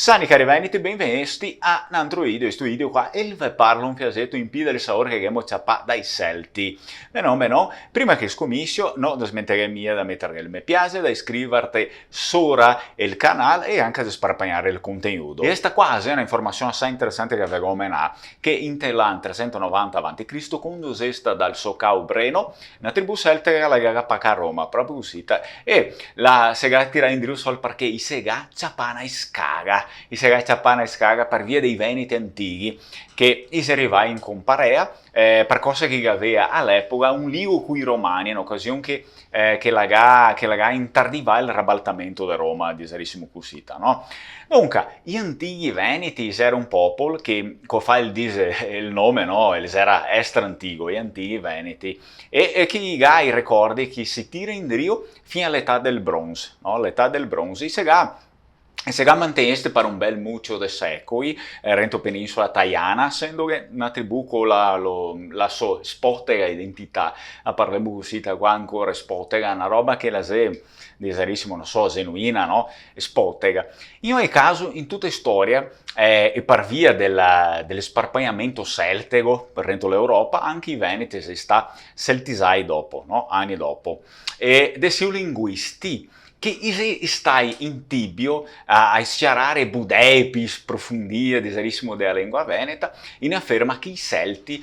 Sani cari veniti, benvenuti a un altro video. Questo video qua e vi parlo un piasetto in più del sapore che abbiamo ciappa dai Celti. Beh no, prima che scomissio, no, da smettere mia da mettere il mi piace, da iscriverti sopra il canale e anche da sparpagnare il contenuto. E questa quasi è una informazione assai interessante che avevo menà, che in l'anno 390 a.C. conducesta dal Socao Breno, una tribù celtica la gaga a Roma, proprio uscita, e la sega tira in giù solo perché i sega ciapana e scaga. I sega ciapana e scaga per via dei veneti antichi che si arriva in comparea per cose che aveva all'epoca un ligo con i romani in occasione che la intardiva il rabaltamento di Roma di serissimo cusita, no? Dunque, gli antichi veneti era un popolo che fa il nome, no? Era estra antico, gli antichi veneti, e che i gai ricordi che si tira in drio fino all'età del bronzo, no? L'età del bronzo, e se manteneste per un bel muccio di secoli, rento penisola taiana, essendo che una tribù con la sua spotega identità, a parlare uscita qua ancora spotega, una roba che la se deserissimo, non so, genuina, no? Spotega. In ogni caso, in tutta storia, e per via dell'esparpagliamento celtico per rento l'Europa, anche i veneti si sta celtisai dopo, no? Anni dopo. E dei linguisti che stai in tibio a schiarare budepis profondia deserissimo della lingua veneta, in afferma che i Celti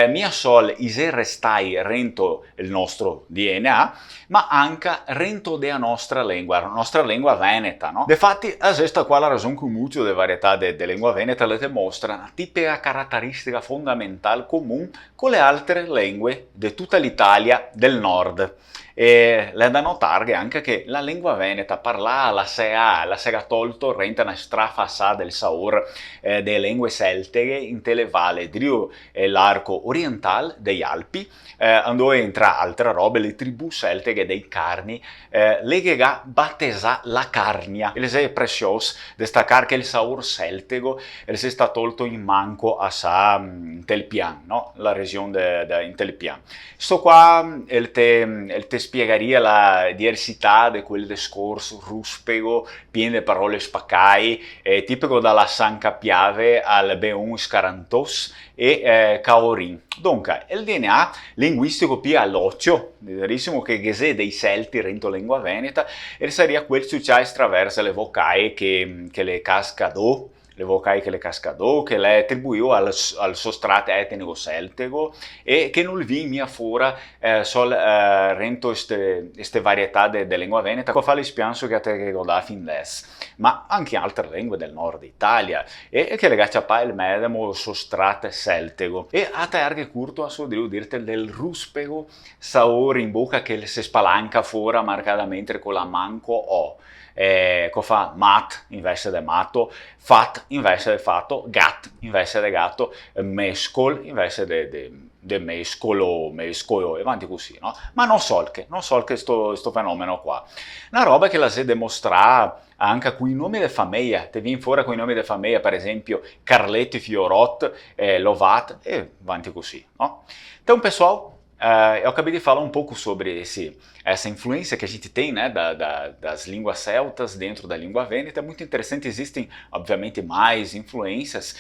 mia sol restai rento il nostro DNA, ma anche rento della nostra lingua veneta, no? Defatti, a questa qua la ragione che mucchio delle varietà della lingua veneta le dimostra una tipica caratteristica fondamentale comune con le altre lingue di tutta l'Italia del nord. E le da notare anche che la lingua veneta parlata la sega tolto renta una strafa sa del saur delle lingue celtiche in tele valle l'arco orientale degli Alpi, dove entra altre robe le tribù celtiche dei Carni, le che ga battesa la Carnia. E le è prezioso destacar che il saur celtico si sta tolto in manco a sa in Telpian, no? La regione in Telpian. Sto qua te spiegaria la diversità di quel discorso ruspego, pieno di parole spaccai, tipico dalla Sanca Piave al B1 Scarantos e Caorin. Dunque, il DNA linguistico più all'occhio, verissimo che gesè dei Celti rento lingua veneta, e sarebbe quel successo attraverso le vocai che le cascadò, che le attribuivo al sostrato etnico celtico e che non vi mia fora rento queste varietà della lingua veneta, che fa l'ispianso che te ricorda fin adesso, ma anche altre lingue del nord Italia e che legaccia pa il medesimo sostrato celtico. E a te anche curto a suo dirte del ruspego sapore in bocca che si spalanca fuori marcatamente con la manco o. Che fa mat invece di matto, fat invece di fatto, gat invece di gatto, mescol invece di mescolo, e avanti così, no? Ma non so che sto fenomeno qua. Una roba che la si dimostra anche con i nomi di famiglia, te vieni fuori con i nomi di famiglia, per esempio Carletti, Fiorot, Lovat, e avanti così, no? Então, pessoal, eu acabei de falar um pouco sobre essa influência que a gente tem, né, das línguas celtas dentro da língua vêneta. É muito interessante, existem obviamente mais influências,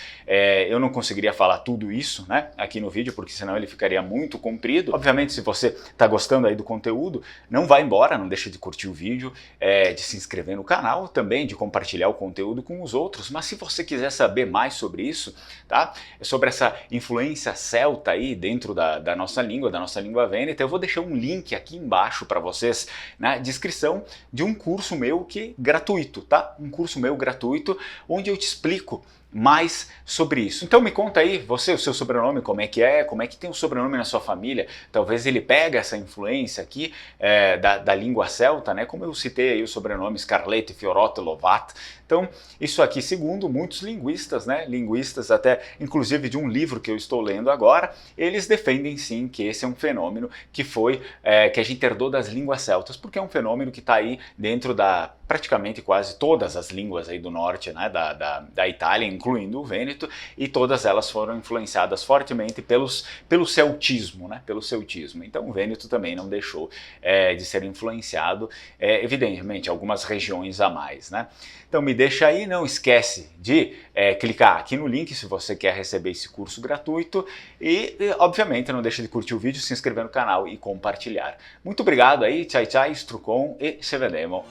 eu não conseguiria falar tudo isso, né, aqui no vídeo, porque senão ele ficaria muito comprido. Obviamente, se você está gostando aí do conteúdo, não vá embora, não deixe de curtir o vídeo, de se inscrever no canal, também de compartilhar o conteúdo com os outros. Mas se você quiser saber mais sobre isso, tá, sobre essa influência celta aí dentro da nossa língua vêneta, eu vou deixar um link aqui embaixo para vocês na descrição de um curso meu que é gratuito, tá? Um curso meu gratuito onde eu te explico mais sobre isso. Então me conta aí, você, o seu sobrenome, como é que tem um sobrenome na sua família, talvez ele pega essa influência aqui da língua celta, né, como eu citei aí o sobrenome Scarlett, Fiorot, Lovat. Então isso aqui, segundo muitos linguistas, né, linguistas até inclusive de um livro que eu estou lendo agora, eles defendem sim que esse é um fenômeno que foi, que a gente herdou das línguas celtas, porque é um fenômeno que está aí dentro da praticamente quase todas as línguas aí do norte, né, da Itália, incluindo o Vêneto, e todas elas foram influenciadas fortemente pelo celtismo, né, pelo celtismo. Então o Vêneto também não deixou de ser influenciado, evidentemente, algumas regiões a mais, né. Então me deixa aí, não esquece de clicar aqui no link se você quer receber esse curso gratuito e obviamente não deixa de curtir o vídeo, se inscrever no canal e compartilhar. Muito obrigado aí, tchau tchau, strucon e se vedemo.